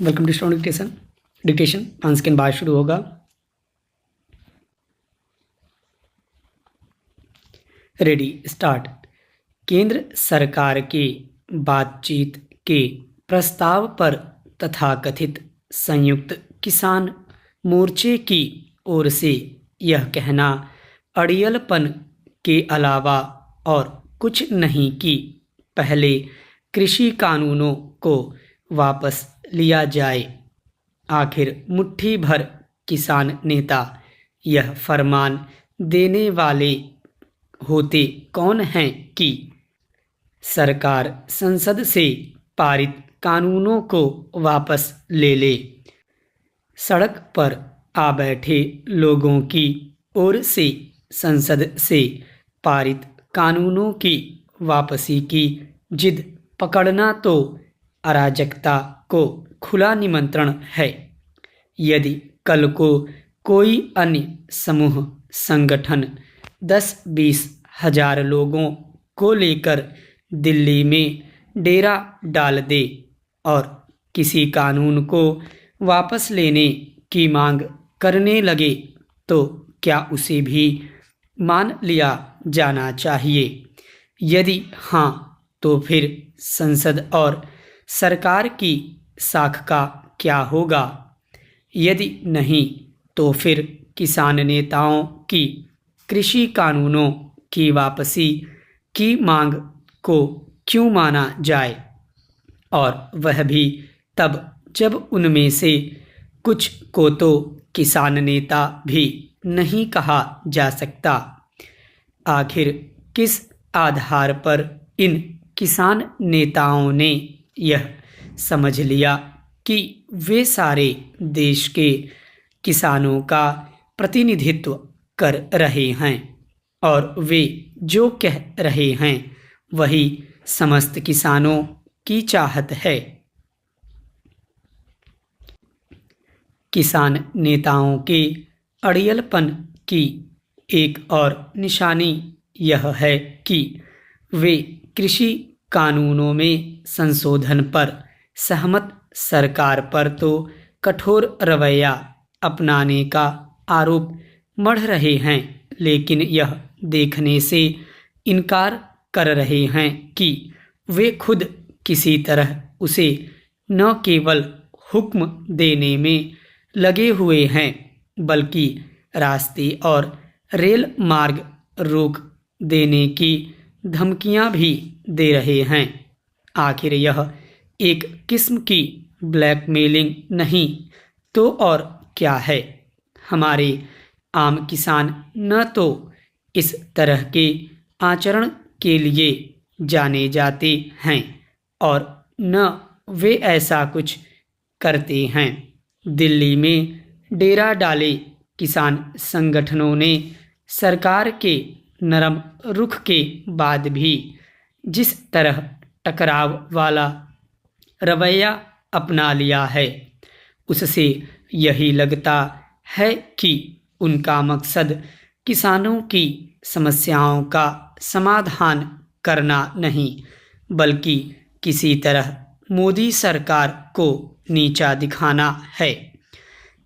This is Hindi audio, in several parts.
Welcome to student dictation 5 second बाद शुरू होगा। Ready start. केंद्र सरकार के बातचीत के प्रस्ताव पर तथाकथित संयुक्त किसान मोर्चे की ओर से यह कहना अड़ियलपन के अलावा और कुछ नहीं कि पहले कृषि कानूनों को वापस लिया जाए। आखिर मुट्ठी भर किसान नेता यह फरमान देने वाले होते कौन हैं कि सरकार संसद से पारित कानूनों को वापस ले ले। सड़क पर आ बैठे लोगों की ओर से संसद से पारित कानूनों की वापसी की जिद पकड़ना तो अराजकता को खुला निमंत्रण है। यदि कल को कोई अन्य समूह संगठन 10-20 हजार लोगों को लेकर दिल्ली में डेरा डाल दे और किसी कानून को वापस लेने की मांग करने लगे तो क्या उसे भी मान लिया जाना चाहिए? यदि हाँ, तो फिर संसद और सरकार की साख का क्या होगा? यदि नहीं, तो फिर किसान नेताओं की कृषि कानूनों की वापसी की मांग को क्यों माना जाए, और वह भी तब जब उनमें से कुछ को तो किसान नेता भी नहीं कहा जा सकता। आखिर किस आधार पर इन किसान नेताओं ने यह समझ लिया कि वे सारे देश के किसानों का प्रतिनिधित्व कर रहे हैं और वे जो कह रहे हैं वही समस्त किसानों की चाहत है? किसान नेताओं के अड़ियलपन की एक और निशानी यह है कि वे कृषि कानूनों में संशोधन पर सहमत सरकार पर तो कठोर रवैया अपनाने का आरोप मढ़ रहे हैं, लेकिन यह देखने से इनकार कर रहे हैं कि वे खुद किसी तरह उसे न केवल हुक्म देने में लगे हुए हैं बल्कि रास्ते और रेल मार्ग रोक देने की धमकियां भी दे रहे हैं। आखिर यह एक किस्म की ब्लैकमेलिंग नहीं तो और क्या है? हमारे आम किसान न तो इस तरह के आचरण के लिए जाने जाते हैं और न वे ऐसा कुछ करते हैं। दिल्ली में डेरा डाले किसान संगठनों ने सरकार के नरम रुख के बाद भी जिस तरह टकराव वाला रवैया अपना लिया है, उससे यही लगता है कि उनका मकसद किसानों की समस्याओं का समाधान करना नहीं बल्कि किसी तरह मोदी सरकार को नीचा दिखाना है।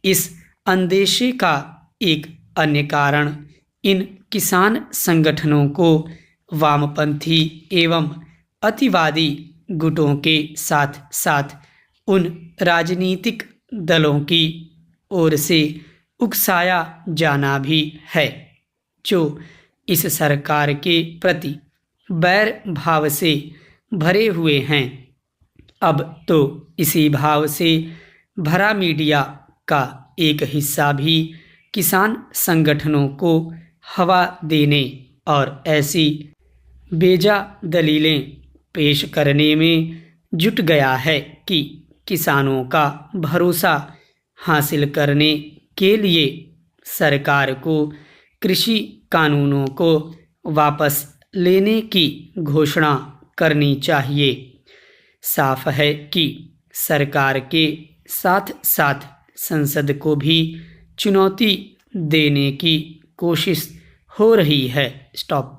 इस अंदेशे का एक अन्य कारण इन किसान संगठनों को वामपंथी एवं अतिवादी गुटों के साथ साथ उन राजनीतिक दलों की ओर से उकसाया जाना भी है जो इस सरकार के प्रति बैर भाव से भरे हुए हैं। अब तो इसी भाव से भरा मीडिया का एक हिस्सा भी किसान संगठनों को हवा देने और ऐसी बेजा दलीलें पेश करने में जुट गया है कि किसानों का भरोसा हासिल करने के लिए सरकार को कृषि कानूनों को वापस लेने की घोषणा करनी चाहिए। साफ है कि सरकार के साथ साथ संसद को भी चुनौती देने की कोशिश हो रही है। स्टॉप।